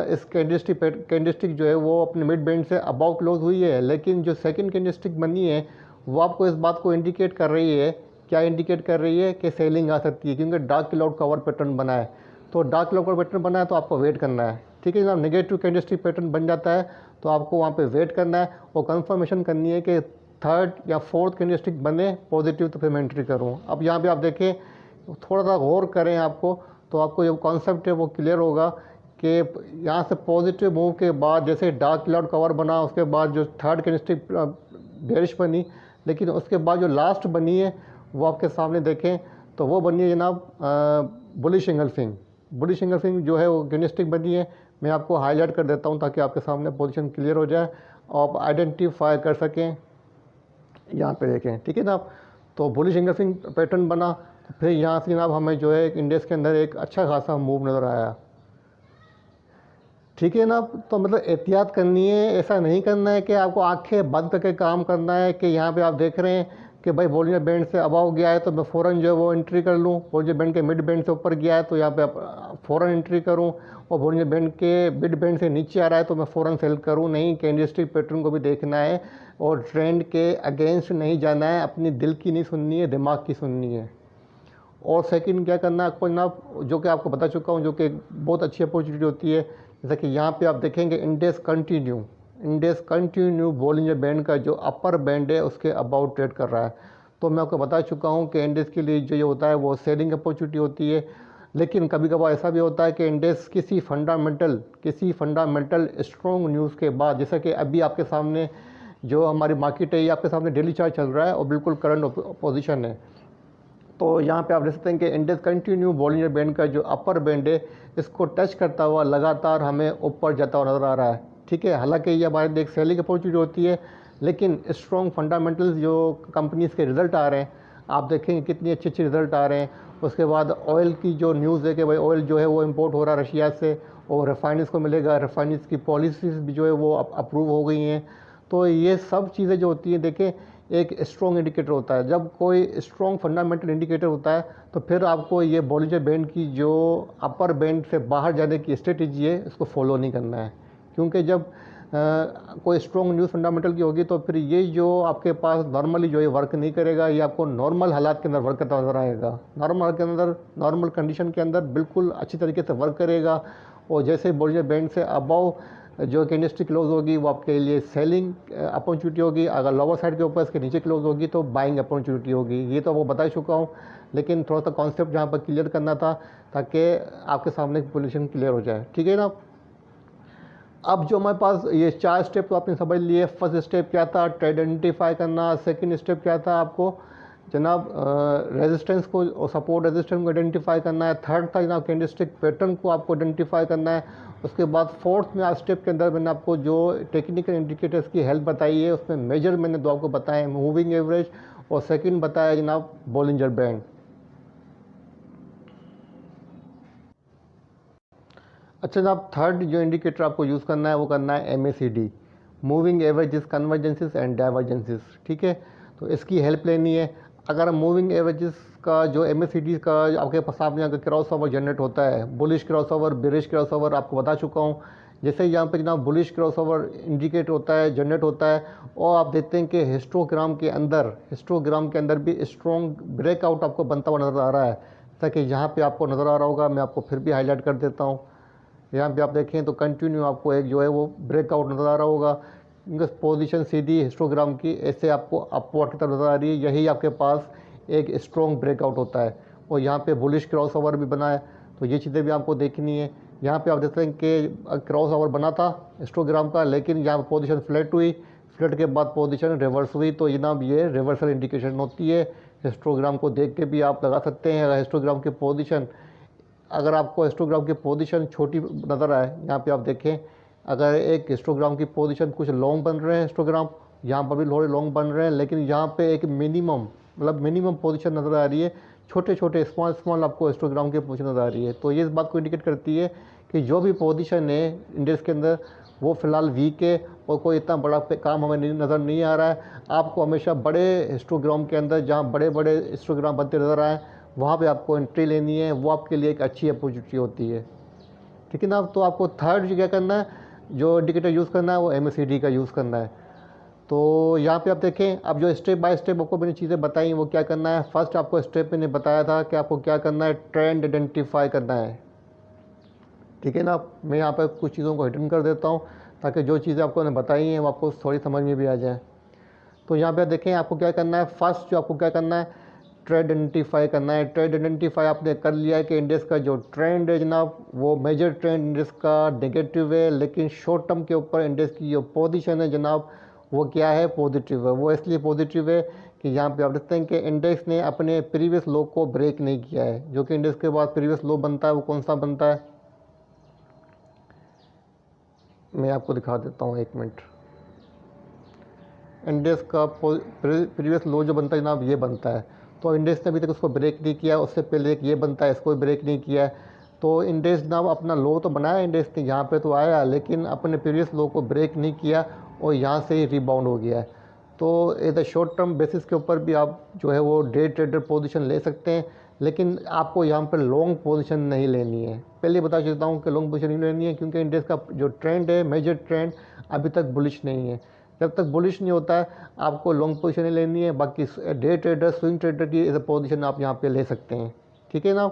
इस कैंडलस्टिक जो है वो अपने मिड बैंड से अबव क्लोज हुई है, लेकिन जो सेकंड कैंडलस्टिक बनी है वो आपको इस बात को इंडिकेट कर रही है, क्या इंडिकेट कर रही है कि सेलिंग आ सकती है, क्योंकि डार्क क्लाउड कवर पैटर्न बना है। तो डार्क क्लाउड कवर पैटर्न बना है तो आपको वेट करना है, ठीक है जनाब। नेगेटिव कैंडलस्टिक पैटर्न बन जाता है तो आपको वहाँ पे वेट करना है और कंफर्मेशन करनी है कि थर्ड या फोर्थ कैंडलस्टिक बने पॉजिटिव तो फिर मैं एंट्री करूँ। अब यहाँ पे आप देखें, थोड़ा सा गौर करें आपको, तो आपको जो कॉन्सेप्ट है वो क्लियर होगा कि यहाँ से पॉजिटिव मूव के बाद जैसे डार्क क्लाउड कवर बना, उसके बाद जो थर्ड कैंडलस्टिक बेरिश बनी, लेकिन उसके बाद जो लास्ट बनी है वो आपके सामने देखें तो वो बनी है जनाब बुलिश एंगल्फिंग जो है वो कैंडलस्टिक बनी है। मैं आपको हाईलाइट कर देता हूँ ताकि आपके सामने पोजीशन क्लियर हो जाए और आप आइडेंटिफाई कर सकें। यहाँ पे देखें, ठीक है ना। तो बुलिश एंगल्फिंग पैटर्न बना, तो फिर यहाँ से जनाब हमें जो है इंडेक्स के अंदर एक अच्छा खासा मूव नज़र आया, ठीक है ना। तो मतलब एहतियात करनी है, ऐसा नहीं करना है कि आपको आंखें बंद करके काम करना है कि यहाँ पे आप देख रहे हैं कि भाई बॉलिंजर बैंड से अबव गया है तो मैं फ़ौरन जो है वो एंट्री कर लूँ, बॉलिंजर बैंड के मिड बैंड से ऊपर गया है तो यहाँ पे फ़ौरन एंट्री करूँ, और बॉलिंजर बैंड के मिड बैंड से नीचे आ रहा है तो मैं फ़ौरन सेल करूँ। नहीं, कैंडलस्टिक पैटर्न को भी देखना है और ट्रेंड के अगेंस्ट नहीं जाना है, अपनी दिल की नहीं सुननी है, दिमाग की सुननी है। और सेकंड क्या करना है आपको जनाब, जो कि आपको बता चुका हूँ, जो कि बहुत अच्छी अपॉर्चुनिटी होती है। जैसा कि यहाँ पे आप देखेंगे इंडेक्स कंटिन्यू बॉलिंजर बैंड का जो अपर बैंड है उसके अबाउट ट्रेड कर रहा है। तो मैं आपको बता चुका हूँ कि इंडेक्स के लिए जो ये होता है वो सेलिंग अपॉर्चुनिटी होती है। लेकिन कभी कभार ऐसा भी होता है कि इंडेक्स किसी फंडामेंटल स्ट्रॉन्ग न्यूज़ के बाद, जैसा कि अभी आपके सामने जो हमारी मार्केट है ये आपके सामने डेली चार्ट चल रहा है और बिल्कुल करंट पोजीशन है। तो यहाँ पे आप देख सकते हैं कि इंडेक्स कंटिन्यू बॉलिंजर बैंड का जो अपर बैंड है इसको टच करता हुआ लगातार हमें ऊपर जाता हुआ नज़र आ रहा है। ठीक है, हालांकि ये हमारे एक सेलिंग अपॉर्चुनिटी होती है, लेकिन स्ट्रॉन्ग फंडामेंटल्स जो कंपनीज़ के रिज़ल्ट आ रहे हैं, आप देखेंगे कितनी अच्छे अच्छे रिज़ल्ट आ रहे हैं। उसके बाद ऑयल की जो न्यूज़ है कि भाई ऑयल जो है वो इम्पोर्ट हो रहा है रशिया से और रिफाइनरीज को मिलेगा, रिफाइनरीज की पॉलिसीज़ भी जो है वो अप्रूव हो गई हैं। तो ये सब चीज़ें जो होती हैं, देखें, एक स्ट्रॉन्ग इंडिकेटर होता है। जब कोई स्ट्रॉन्ग फंडामेंटल इंडिकेटर होता है तो फिर आपको ये बॉलिंजर बैंड की जो अपर बैंड से बाहर जाने की स्ट्रेटजी है इसको फॉलो नहीं करना है, क्योंकि जब कोई स्ट्रॉन्ग न्यूज़ फंडामेंटल की होगी तो फिर ये जो आपके पास नॉर्मली जो ये वर्क नहीं करेगा, ये आपको नॉर्मल हालात के अंदर वर्क करता नजर आएगा। नॉर्मल के अंदर, नॉर्मल कंडीशन के अंदर बिल्कुल अच्छी तरीके से वर्क करेगा। और जैसे बॉलिंजर बैंड से अबव जो कैंडलस्टिक क्लोज होगी वो आपके लिए सेलिंग अपॉर्चुनिटी होगी, अगर लोअर साइड के ऊपर इसके नीचे क्लोज होगी तो बाइंग अपॉर्चुनिटी होगी। ये तो आपको बता चुका हूँ, लेकिन थोड़ा सा कॉन्सेप्ट जहाँ पर क्लियर करना था ताकि आपके सामने पोजीशन क्लियर हो जाए। ठीक है ना। अब जो हमारे पास ये 4 स्टेप तो आपने समझ लिए। फर्स्ट स्टेप क्या था, ट्रेड आइडेंटिफाई करना। सेकंड स्टेप क्या था, आपको जनाब रेजिस्टेंस को और सपोर्ट रेजिस्टेंस को आइडेंटिफाई करना है। थर्ड था जनाब कैंडलस्टिक पैटर्न को आपको आइडेंटिफाई करना है। उसके बाद फोर्थ में आज स्टेप के अंदर मैंने आपको जो टेक्निकल इंडिकेटर्स की हेल्प बताई है उसमें मेजर मैंने दो आपको बताए, मूविंग एवरेज और सेकंड बताया जनाब बॉलिंजर बैंड। अच्छा जनाब, थर्ड जो इंडिकेटर आपको यूज़ करना है वो करना है MACD, moving averages convergences and divergences. ठीक है, तो इसकी हेल्प लेनी है। अगर मूविंग एवरेजेस का जो MACD का आपके सामने अगर क्रॉस ओवर जनरेट होता है, bullish cross over, bearish cross over आपको बता चुका हूँ। जैसे यहाँ पे जनाब बुलिश क्रॉस ओवर इंडिकेट होता है, जनरेट होता है, और आप देखते हैं कि हिस्टोग्राम के अंदर भी स्ट्रॉन्ग ब्रेकआउट आपको बनता हुआ नज़र आ रहा है। जैसा कि यहाँ पे आपको नज़र आ रहा होगा, मैं आपको फिर भी हाईलाइट कर देता हूँ। यहाँ पे आप देखें तो कंटिन्यू आपको एक जो है वो ब्रेकआउट नज़र आ रहा होगा, क्योंकि पोजीशन सीधी हिस्टोग्राम की ऐसे आपको अपवर्ड की तरफ नज़र आ रही है। यही आपके पास एक स्ट्रॉन्ग ब्रेकआउट होता है। और यहाँ पे बुलिश क्रॉस ओवर भी बना है, तो ये चीज़ें भी आपको देखनी है। यहाँ पे आप देखते हैं कि क्रॉस ओवर बना था हिस्टोग्राम का, लेकिन यहाँ पर पोजीशन फ्लैट हुई, फ्लैट के बाद पोजीशन रिवर्स हुई, तो जनाब ये रिवर्सल इंडिकेशन होती है। हिस्टोग्राम को देख के भी आप लगा सकते हैं। अगर हिस्टोग्राम की पोजीशन, अगर आपको हिस्टोग्राम की पोजीशन छोटी नज़र आए, यहाँ पे आप देखें, अगर एक हिस्टोग्राम की पोजीशन कुछ लॉन्ग बन रहे हैं, हिस्टोग्राम यहाँ पर भी थोड़े लॉन्ग बन रहे हैं, लेकिन यहाँ पे एक मिनिमम पोजीशन नज़र आ रही है, छोटे छोटे स्मॉल आपको हिस्टोग्राम की पोजीशन नज़र आ रही है। तो ये इस बात को इंडिकेट करती है कि जो भी पोजीशन है इंडेक्स के अंदर वो फ़िलहाल वीक है और कोई इतना बड़ा काम हमें नज़र नहीं आ रहा है। आपको हमेशा बड़े हिस्टोग्राम के अंदर, जहाँ बड़े बड़े हिस्टोग्राम बनते नज़र आए, वहाँ पे आपको एंट्री लेनी है, वो आपके लिए एक अच्छी अपॉर्चुनिटी होती है। ठीक है ना। तो आपको थर्ड क्या करना है, जो इंडिकेटर यूज़ करना है वो MACD का यूज़ करना है। तो यहाँ पे आप देखें, अब जो स्टेप बाय स्टेप आपको मैंने चीज़ें बताई वो क्या करना है। फर्स्ट आपको स्टेप मैंने बताया था कि आपको क्या करना है, ट्रेंड आइडेंटिफाई करना है। ठीक है ना। मैं यहाँ पर कुछ चीज़ों को हिडन कर देता हूँ ताकि जो चीज़ें आपको मैंने बताई हैं वो आपको थोड़ी समझ में भी आ जाए। तो यहाँ पे देखें आपको क्या करना है, फर्स्ट जो आपको क्या करना है, ट्रेड आइडेंटिफाई करना है। ट्रेड आइडेंटिफाई आपने कर लिया है कि इंडेक्स का जो ट्रेंड है जनाब, वो मेजर ट्रेंड इंडेक्स का नेगेटिव है, लेकिन शॉर्ट टर्म के ऊपर इंडेक्स की जो पोजीशन है जनाब वो क्या है, पॉजिटिव है। वो इसलिए पॉजिटिव है कि यहाँ पे आप देखते हैं कि इंडेक्स ने अपने प्रीवियस लो को ब्रेक नहीं किया है। जो कि इंडेक्स के बाद प्रीवियस लो बनता है वो कौन सा बनता है, मैं आपको दिखा देता हूँ, 1 मिनट। इंडेक्स का प्रीवियस लो जो बनता है जनाब ये बनता है। तो इंडेक्स ने अभी तक उसको ब्रेक नहीं किया, उससे पहले एक ये बनता है, इसको ब्रेक नहीं किया है। तो इंडेक्स जनाब अपना लो तो बनाया इंडेक्स ने, यहाँ पे तो आया, लेकिन अपने प्रीवियस लो को ब्रेक नहीं किया और यहाँ से ही रिबाउंड हो गया है। तो as a short term basis के ऊपर भी आप जो है वो डे ट्रेडर पोजीशन ले सकते हैं, लेकिन आपको यहाँ पर लॉन्ग पोजीशन नहीं लेनी है। पहले बता देता हूँ कि लॉन्ग पोजीशन नहीं लेनी है, क्योंकि इंडेक्स का जो ट्रेंड है, मेजर ट्रेंड, अभी तक बुलिश नहीं है। जब तक बुलिश नहीं होता है आपको लॉन्ग पोजीशन नहीं लेनी है। बाकी डे ट्रेडर, स्विंग ट्रेडर की एज अ पोजीशन आप यहाँ पे ले सकते हैं। ठीक है ना।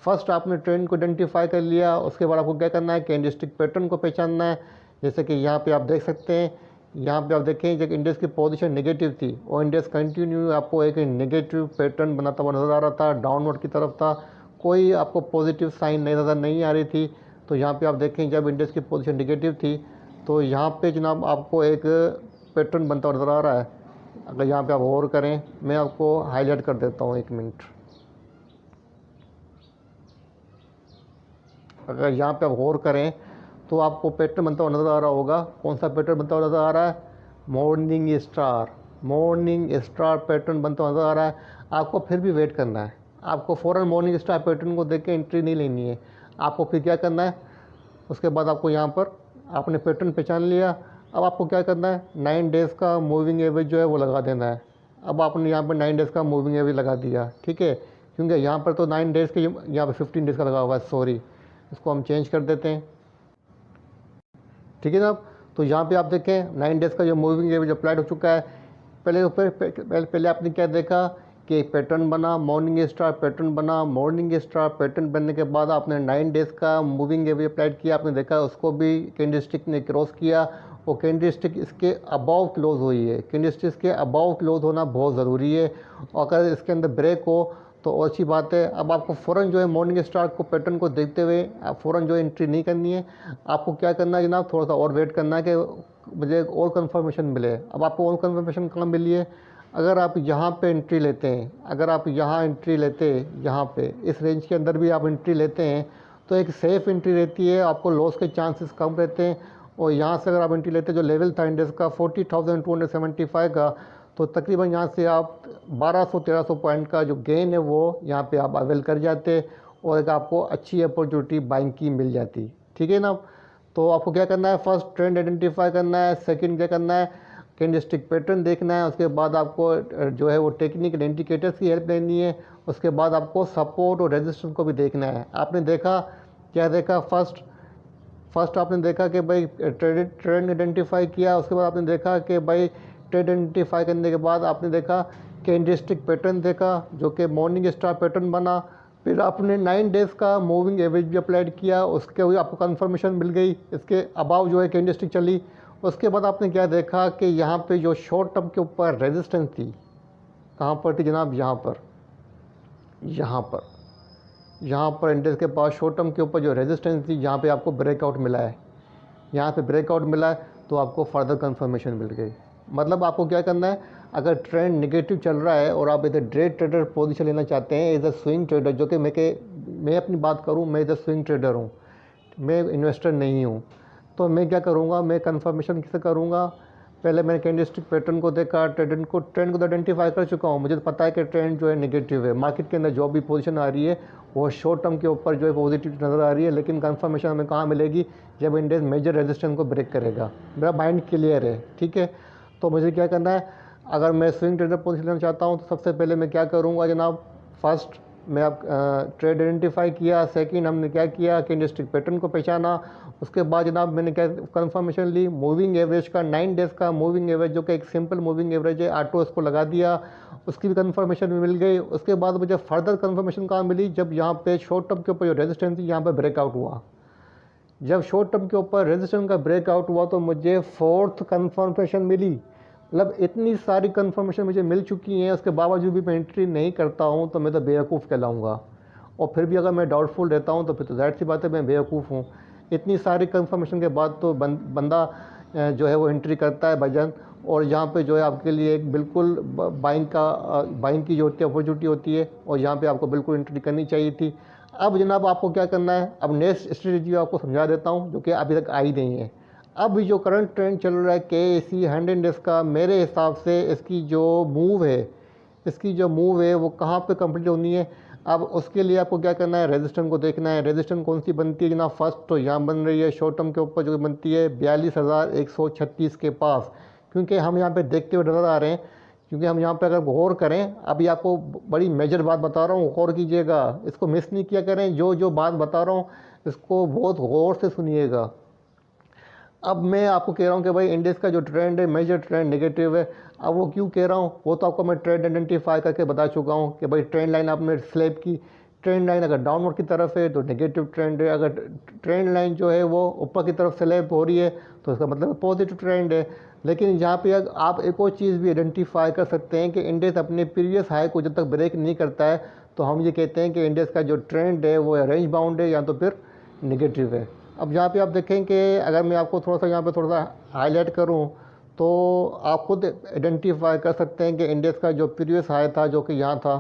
फर्स्ट आपने ट्रेंड को आइडेंटिफाई कर लिया, उसके बाद आपको क्या करना है, कैंडलस्टिक पैटर्न को पहचानना है। जैसे कि यहाँ पे आप देख सकते हैं, यहाँ पे आप देखें जब इंडेक्स की पोजीशन नेगेटिव थी और इंडेक्स कंटिन्यू आपको एक नेगेटिव पैटर्न बनाता हुआ नज़र आ रहा था, डाउनवर्ड की तरफ था, कोई आपको पॉजिटिव साइन नज़र नहीं आ रही थी। तो यहाँ पे आप देखें जब इंडेक्स की पोजीशन नेगेटिव थी तो यहाँ पे जनाब आपको एक पैटर्न बनता हुआ नज़र आ रहा है। अगर यहाँ पे आप गौर करें, मैं आपको हाईलाइट कर देता हूँ, 1 मिनट। अगर यहाँ पे आप गौर करें तो आपको पैटर्न बनता हुआ नज़र आ रहा होगा। कौन सा पैटर्न बनता हुआ नज़र आ रहा है? मॉर्निंग स्टार पैटर्न बनता हुआ नज़र आ रहा है। आपको फिर भी वेट करना है, आपको फ़ौरन मॉर्निंग स्टार पैटर्न को देख के एंट्री नहीं लेनी है। आपको फिर क्या करना है, उसके बाद आपको यहाँ पर आपने पैटर्न पहचान लिया। अब आपको क्या करना है, 9 डेज़ का मूविंग एवरेज जो है वो लगा देना है। अब आपने यहाँ पर 9 डेज़ का मूविंग एवरेज लगा दिया, ठीक है, क्योंकि यहाँ पर तो 9 डेज़ के, यहाँ पर 15 डेज़ का लगा हुआ है, सॉरी, इसको हम चेंज कर देते हैं, ठीक है जनाब। तो यहाँ पे आप देखें 9 डेज़ का जो मूविंग एवरेज अप्लाइड हो चुका है। पहले आपने क्या देखा कि पैटर्न बना, मॉर्निंग स्टार पैटर्न बना। मॉर्निंग स्टार पैटर्न बनने के बाद आपने 9 डेज़ का मूविंग एवरेज अप्लाइड किया। आपने देखा उसको भी कैंडलस्टिक ने क्रॉस किया, वो कैंडलस्टिक इसके अबाव क्लोज हुई है। कैंडलस्टिक के अबाव क्लोज होना बहुत ज़रूरी है, और अगर इसके अंदर ब्रेक हो तो और अच्छी बात है। अब आपको फ़ौरन जो है मॉर्निंग स्टार को पैटर्न को देखते हुए आप फ़ौरन जो है एंट्री नहीं करनी है। आपको क्या करना है जनाब, थोड़ा सा और वेट करना है कि मुझे और कंफर्मेशन मिले। अब आपको और कंफर्मेशन कहाँ मिली है? अगर आप यहाँ पे एंट्री लेते हैं, अगर आप यहाँ एंट्री लेते हैं, यहाँ पे इस रेंज के अंदर भी आप एंट्री लेते हैं तो एक सेफ़ एंट्री रहती है, आपको लॉस के चांसेस कम रहते हैं। और यहाँ से अगर आप एंट्री लेते हैं, जो लेवल था इंडेक्स का 40,275 का, तो तकरीबन यहाँ से आप 1200-1300 पॉइंट का जो गेन है वो यहाँ पे आप अवेल कर जाते और एक आपको अच्छी अपॉर्चुनिटी बाइंग की मिल जाती, ठीक है ना। तो आपको क्या करना है, फर्स्ट ट्रेंड आइडेंटिफाई करना है, सेकंड क्या करना है, कैंडलस्टिक पैटर्न देखना है, उसके बाद आपको जो है वो टेक्निकल इंडिकेटर्स की हेल्प लेनी है, उसके बाद आपको सपोर्ट और रेजिस्टेंस को भी देखना है। आपने देखा, क्या देखा, फर्स्ट आपने देखा कि भाई ट्रेंड आइडेंटिफाई किया, उसके बाद आपने देखा कि भाई ट्रेंड आइडेंटिफाई करने के बाद आपने देखा कैंडलस्टिक पैटर्न देखा जो कि मॉर्निंग स्टार पैटर्न बना। फिर आपने 9 डेज़ का मूविंग एवरेज भी अप्लाइड किया, उसके हुए आपको कंफर्मेशन मिल गई, इसके अबाव जो है कैंडलस्टिक चली। उसके बाद आपने क्या देखा कि यहाँ पे जो शॉर्ट टर्म के ऊपर रेजिस्टेंस थी, कहाँ पर थी जनाब, यहाँ पर इंडेक्स के पास शॉर्ट टर्म के ऊपर जो रेजिस्टेंस थी, यहाँ पे आपको ब्रेकआउट मिला है। यहाँ पे ब्रेकआउट मिला है तो आपको फर्दर कंफर्मेशन मिल गई। मतलब आपको क्या करना है, अगर ट्रेंड नेगेटिव चल रहा है और आप इधर डे ट्रेडर पोजीशन लेना चाहते हैं, इधर स्विंग ट्रेडर, जो कि मैं अपनी बात करूं, मैं इधर स्विंग ट्रेडर हूं, मैं इन्वेस्टर नहीं हूं, तो मैं क्या करूंगा, मैं कंफर्मेशन किसे करूंगा, पहले मैंने कैंडलस्टिक पैटर्न को देखा, ट्रेंड को तो आइडेंटिफाई कर चुका हूँ, मुझे तो पता है कि ट्रेंड जो है नेगेटिव है, मार्केट के अंदर जो भी पोजीशन आ रही है वो शॉर्ट टर्म के ऊपर जो है पॉजिटिव नज़र आ रही है। लेकिन कंफर्मेशन हमें कहाँ मिलेगी, जब इंडेक्स मेजर रेजिस्टेंस को ब्रेक करेगा। मेरा माइंड क्लियर है, ठीक है। तो मुझे क्या करना है, अगर मैं स्विंग ट्रेडर पोजीशन लेना चाहता हूँ तो सबसे पहले मैं क्या करूँगा जनाब, फर्स्ट मैं अब ट्रेड आइडेंटिफाई किया, सेकंड हमने क्या किया, कैंडलस्टिक पैटर्न को पहचाना, उसके बाद जनाब मैंने क्या कंफर्मेशन ली, मूविंग एवरेज का 9 डेज़ का मूविंग एवरेज जो कि एक सिंपल मूविंग एवरेज है, ऑटो इसको लगा दिया, उसकी भी कंफर्मेशन मिल गई। उसके बाद मुझे फर्दर कंफर्मेशन कहाँ मिली, जब यहाँ पे शॉर्ट टर्म के ऊपर जो रेजिस्टेंस थी यहाँ पर ब्रेकआउट हुआ। जब शॉर्ट टर्म के ऊपर रेजिस्टेंस का ब्रेकआउट हुआ तो मुझे फोर्थ कंफर्मेशन मिली। मतलब इतनी सारी कंफर्मेशन मुझे मिल चुकी हैं, उसके बावजूद भी मैं एंट्री नहीं करता हूँ तो मैं तो बेवकूफ़ कहलाऊँगा। और फिर भी अगर मैं डाउटफुल रहता हूँ तो फिर तो ज़ाहिर सी बात है मैं बेवकूफ़ हूँ। इतनी सारी कंफर्मेशन के बाद तो बंदा जो है वो एंट्री करता है भाईजान। और यहाँ पे जो है आपके लिए एक बिल्कुल बाइंग की जो होती है अपॉर्चुनिटी होती है, और यहाँ पे आपको बिल्कुल एंट्री करनी चाहिए थी। अब जनाब आपको क्या करना है, अब नेक्स्ट स्ट्रेटजी आपको समझा देता हूँ जो कि अभी तक आई नहीं है। अब जो करंट ट्रेंड चल रहा है KSE 100 इंडेक्स का, मेरे हिसाब से इसकी जो मूव है वो कहाँ पे कंप्लीट होनी है। अब उसके लिए आपको क्या करना है, रेजिस्टेंस को देखना है। रेजिस्टेंस कौन सी बनती है जनाब, फर्स्ट तो यहाँ बन रही है शॉर्ट टर्म के ऊपर जो बनती है 42,136 के पास, क्योंकि हम यहाँ पे देखते हुए नज़र आ रहे हैं। क्योंकि हम यहाँ पे अगर गौर करें, अभी आपको बड़ी मेजर बात बता रहा हूँ, गौर कीजिएगा, इसको मिस नहीं किया करें। जो बात बता रहा हूँ इसको बहुत गौर से सुनिएगा। अब मैं आपको कह रहा हूँ कि भाई इंडेक्स का जो ट्रेंड है मेजर ट्रेंड नेगेटिव है। अब वो क्यों कह रहा हूँ, वो तो आपको मैं ट्रेंड आइडेंटिफाई करके बता चुका हूँ कि भाई ट्रेंड लाइन आपने स्लैब की, ट्रेंड लाइन अगर डाउनवर्ड की तरफ है तो नेगेटिव ट्रेंड है, अगर ट्रेंड लाइन जो है वो ऊपर की तरफ स्लैब हो रही है तो इसका मतलब पॉजिटिव ट्रेंड है। लेकिन यहाँ पे आप एक और चीज़ भी आइडेंटिफाई कर सकते हैं कि इंडेक्स अपने प्रीवियस हाई को जब तक ब्रेक नहीं करता है तो हम ये कहते हैं कि इंडेक्स का जो ट्रेंड है वो रेंज बाउंड है या तो फिर नेगेटिव है। अब यहाँ पे आप देखें कि अगर मैं आपको थोड़ा सा यहाँ पे थोड़ा सा हाईलाइट करूँ तो आप खुद आइडेंटिफाई कर सकते हैं कि इंडेक्स का जो प्रीवियस हाई था जो कि यहाँ था,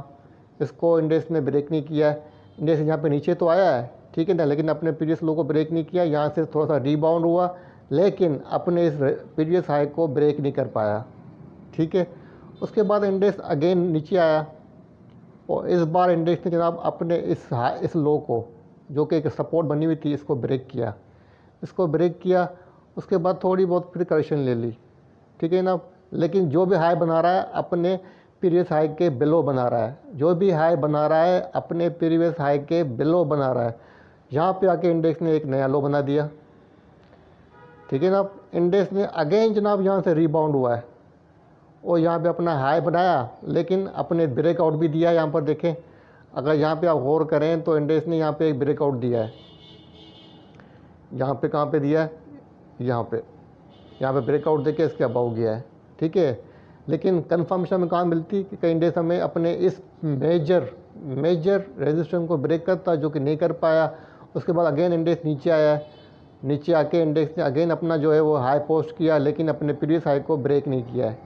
इसको इंडेक्स ने ब्रेक नहीं किया है। इंडेक्स यहाँ पे नीचे तो आया है, ठीक है ना, लेकिन अपने प्रीवियस लो को ब्रेक नहीं किया। यहाँ से थोड़ा सा रीबाउंड हुआ, लेकिन अपने इस प्रीवियस हाई को ब्रेक नहीं कर पाया, ठीक है। उसके बाद इंडेक्स अगेन नीचे आया और इस बार इंडेक्स ने जनाब अपने इस लो को, जो कि एक सपोर्ट बनी हुई थी, इसको ब्रेक किया। इसको ब्रेक किया, उसके बाद थोड़ी बहुत फिर करेक्शन ले ली, ठीक है ना। लेकिन जो भी हाई बना रहा है अपने प्रीवियस हाई के बिलो बना रहा है, जो भी हाई बना रहा है अपने प्रीवियस हाई के बिलो बना रहा है। यहाँ पे आके इंडेक्स ने एक नया लो बना दिया, ठीक है ना। इंडेक्स ने अगेन जनाब यहाँ से रीबाउंड हुआ है और यहाँ पे अपना हाई बनाया, लेकिन अपने ब्रेकआउट भी दिया। यहाँ पर देखें, अगर यहाँ पे आप गौर करें तो इंडेक्स ने यहाँ पे एक ब्रेकआउट दिया है। यहाँ पे कहाँ पे दिया है? यहाँ पे ब्रेकआउट देके इसके अबाउ गया है, ठीक है। लेकिन कन्फर्मेशन में कहाँ मिलती कि कहीं इंडेक्स हमें अपने इस मेजर रेजिस्टेंस को ब्रेक करता, जो कि नहीं कर पाया। उसके बाद अगेन इंडेक्स नीचे आया है, नीचे आके इंडेक्स ने अगेन अपना जो है वो हाई पोस्ट किया, लेकिन अपने प्रीवियस हाई को ब्रेक नहीं किया है।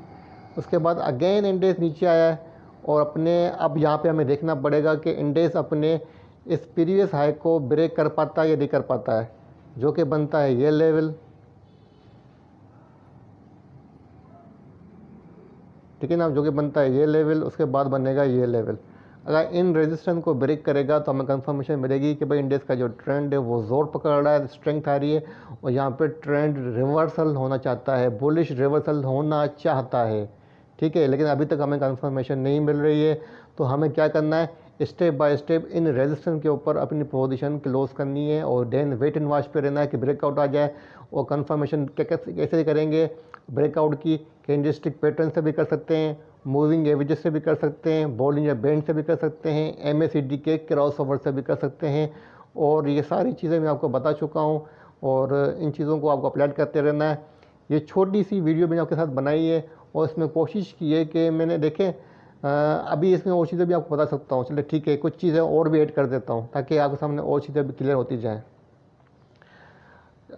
उसके बाद अगेन इंडेक्स नीचे आया है और अब यहाँ पे हमें देखना पड़ेगा कि इंडेक्स अपने इस प्रीवियस हाई को ब्रेक कर पाता है या नहीं कर पाता है, जो कि बनता है ये लेवल, ठीक है ना, जो कि बनता है ये लेवल। उसके बाद बनेगा ये लेवल। अगर इन रेजिस्टेंस को ब्रेक करेगा तो हमें कंफर्मेशन मिलेगी कि भाई इंडेक्स का जो ट्रेंड है वो ज़ोर पकड़ रहा है, स्ट्रेंथ आ रही है और यहाँ पे ट्रेंड रिवर्सल होना चाहता है, बुलिश रिवर्सल होना चाहता है, ठीक है। लेकिन अभी तक हमें कंफर्मेशन नहीं मिल रही है। तो हमें क्या करना है, step by step in resistance के ऊपर अपनी पोजीशन क्लोज करनी है और देन वेट एंड वॉच पे रहना है कि ब्रेकआउट आ जाए। और कंफर्मेशन कैसे करेंगे ब्रेकआउट की? कैंडलस्टिक पैटर्न से भी कर सकते हैं, मूविंग एवरेजेस से भी कर सकते हैं, बॉलिंजर बैंड से भी कर सकते हैं, MACD के क्रॉसओवर से भी कर सकते हैं। और ये सारी चीज़ें मैं आपको बता चुका हूँ और इन चीज़ों को आपको अप्लाई करते रहना है। ये छोटी सी वीडियो मैंने आपके साथ बनाई है और इसमें कोशिश की है कि मैंने देखें अभी इसमें और चीज़ें भी आपको बता सकता हूँ। चलिए ठीक है, कुछ चीज़ें और भी ऐड कर देता हूँ ताकि आपके सामने और चीज़ें भी क्लियर होती जाएँ।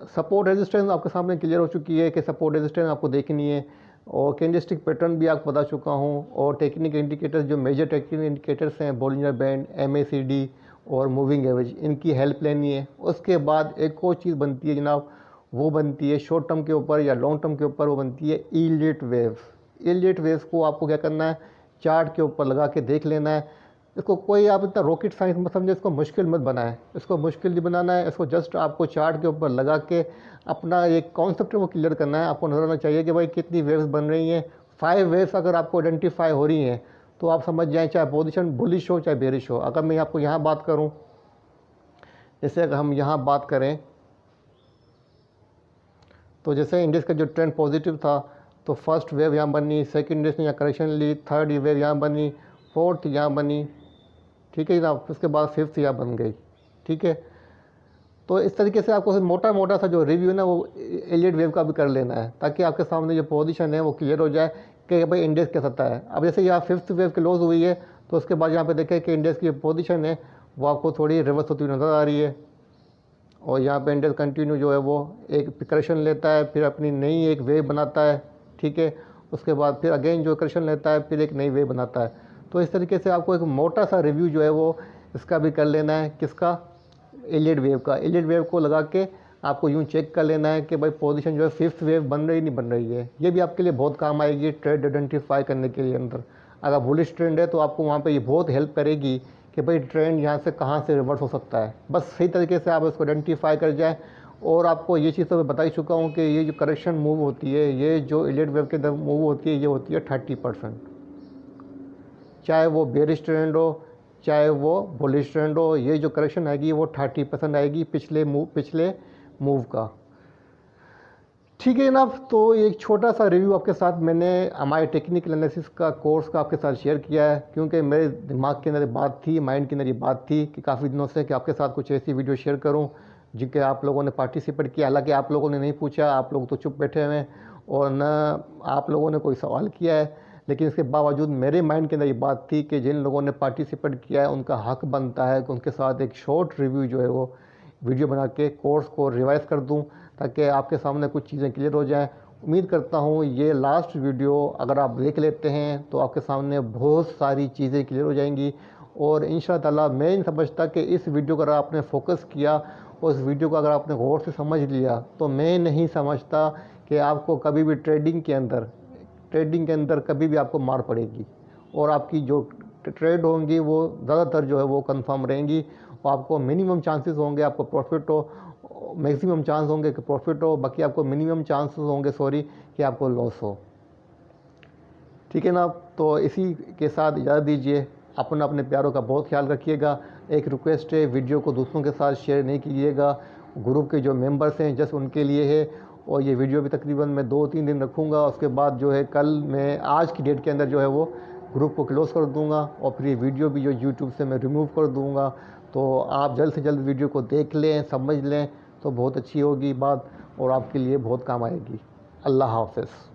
सपोर्ट रेजिस्टेंस आपके सामने क्लियर हो चुकी है कि सपोर्ट रेजिस्टेंस आपको देखनी है और कैंडलस्टिक पैटर्न भी आपको बता चुका हूँ। और टेक्निकल इंडिकेटर्स, जो मेजर टेक्निकल इंडिकेटर्स हैं, बॉलिंजर बैंड, MACD और मूविंग एवरेज, इनकी हेल्प लेनी है। उसके बाद एक और चीज़ बनती है जनाब, वो बनती है शॉर्ट टर्म के ऊपर या लॉन्ग टर्म के ऊपर, वो बनती है यील्ड वेव्स। यील्ड वेव्स को आपको क्या करना है, चार्ट के ऊपर लगा के देख लेना है। इसको कोई आप इतना रॉकेट साइंस मत समझे, इसको मुश्किल मत बनाएं, इसको मुश्किल नहीं बनाना है। इसको जस्ट आपको चार्ट के ऊपर लगा के अपना एक कॉन्सेप्ट वो क्लियर करना है। आपको नजर आना चाहिए कि भाई कितनी वेव्स बन रही हैं। 5 वेव्स अगर आपको आइडेंटिफाई हो रही हैं तो आप समझ जाएं, चाहे पोजीशन बुलिश हो चाहे बेरिश हो। अगर मैं आपको यहाँ बात करूँ, जैसे अगर हम यहाँ बात करें तो जैसे इंडेक्स का जो ट्रेंड पॉजिटिव था तो फर्स्ट वेव यहाँ बनी, सेकंड इंडेक्स ने यहाँ करेक्शन ली, थर्ड वेव यहाँ बनी, फोर्थ यहाँ बनी, ठीक है ना, उसके बाद फिफ्थ यहाँ बन गई, ठीक है। तो इस तरीके से आपको मोटा मोटा सा जो रिव्यू है ना वो एलियट वेव का भी कर लेना है ताकि आपके सामने जो पोजीशन है वो क्लियर हो जाए कि भाई इंडेक्स क्या सकता है। अब जैसे यहाँ फिफ्थ वेव क्लोज हुई है तो उसके बाद यहाँ पे देखें कि इंडेक्स की पोजीशन है वो आपको थोड़ी रिवर्स होती हुई नज़र आ रही है और यहाँ पे इंडेक्स कंटिन्यू जो है वो एक करेक्शन लेता है, फिर अपनी नई एक वेव बनाता है, ठीक है। उसके बाद फिर अगेन जो करेक्शन लेता है फिर एक नई वेव बनाता है। तो इस तरीके से आपको एक मोटा सा रिव्यू जो है वो इसका भी कर लेना है। किसका? एलियट वेव का। एलियट वेव को लगा के आपको यूँ चेक कर लेना है कि भाई पोजीशन जो है फिफ्थ वेव बन रही नहीं बन रही है। ये भी आपके लिए बहुत काम आएगी ट्रेंड आइडेंटिफाई करने के लिए। अंदर अगर बुलिश ट्रेंड है तो आपको वहाँ पे ये बहुत हेल्प करेगी कि भाई ट्रेंड यहाँ से कहाँ से रिवर्स हो सकता है। बस सही तरीके से आप इसको आइडेंटिफाई कर जाए। और आपको ये चीज़ तो मैं बता ही चुका हूँ कि ये जो करेक्शन मूव होती है, ये जो एलियट वेव के अंदर मूव होती है, ये होती है 30%। चाहे वो बेरिश ट्रेंड हो चाहे वो बुलिश ट्रेंड हो, ये जो करेक्शन आएगी वो 30% आएगी पिछले मूव का, ठीक है जनाब। तो एक छोटा सा रिव्यू आपके साथ मैंने हमारे टेक्निकल एनालिसिस का कोर्स का आपके साथ शेयर किया है, क्योंकि मेरे दिमाग के अंदर बात थी, माइंड के अंदर ये बात थी कि काफ़ी दिनों से कि आपके साथ कुछ ऐसी वीडियो शेयर करूं जिनके आप लोगों ने पार्टिसिपेट किया। हालांकि आप लोगों ने नहीं पूछा, आप लोग तो चुप बैठे हुए हैं और न आप लोगों ने कोई सवाल किया है, लेकिन इसके बावजूद मेरे माइंड के अंदर ये बात थी कि जिन लोगों ने पार्टिसिपेट किया है उनका हक बनता है कि उनके साथ एक शॉर्ट रिव्यू जो है वो वीडियो बना के कोर्स को रिवाइज़ कर दूं ताकि आपके सामने कुछ चीज़ें क्लियर हो जाएं। उम्मीद करता हूँ ये लास्ट वीडियो अगर आप देख लेते हैं तो आपके सामने बहुत सारी चीज़ें क्लियर हो जाएंगी। और इंशाअल्लाह ताला मैं नहीं समझता कि इस वीडियो को अगर आपने फोकस किया और इस वीडियो को अगर आपने गौर से समझ लिया तो मैं नहीं समझता कि आपको कभी भी ट्रेडिंग के अंदर कभी भी आपको मार पड़ेगी। और आपकी जो ट्रेड होंगी वो ज़्यादातर जो है वो कंफर्म रहेंगी और आपको मिनिमम चांसेस होंगे आपको प्रॉफिट हो, मैक्सिमम चांस होंगे कि प्रॉफिट हो, बाकी आपको मिनिमम चांसेस होंगे कि आपको लॉस हो। ठीक है ना। तो इसी के साथ इजाज़त दीजिए। अपना अपने प्यारों का बहुत ख्याल रखिएगा। एक रिक्वेस्ट है, वीडियो को दूसरों के साथ शेयर नहीं कीजिएगा। ग्रुप के जो मेंबर्स हैं जस्ट उनके लिए है। और ये वीडियो भी तकरीबन मैं 2-3 दिन रखूँगा। उसके बाद जो है कल मैं आज की डेट के अंदर जो है वो ग्रुप को क्लोज़ कर दूँगा और फिर ये वीडियो भी जो यूट्यूब से मैं रिमूव कर दूँगा। तो आप जल्द से जल्द वीडियो को देख लें, समझ लें तो बहुत अच्छी होगी बात और आपके लिए बहुत काम आएगी। अल्लाह हाफ़िज़।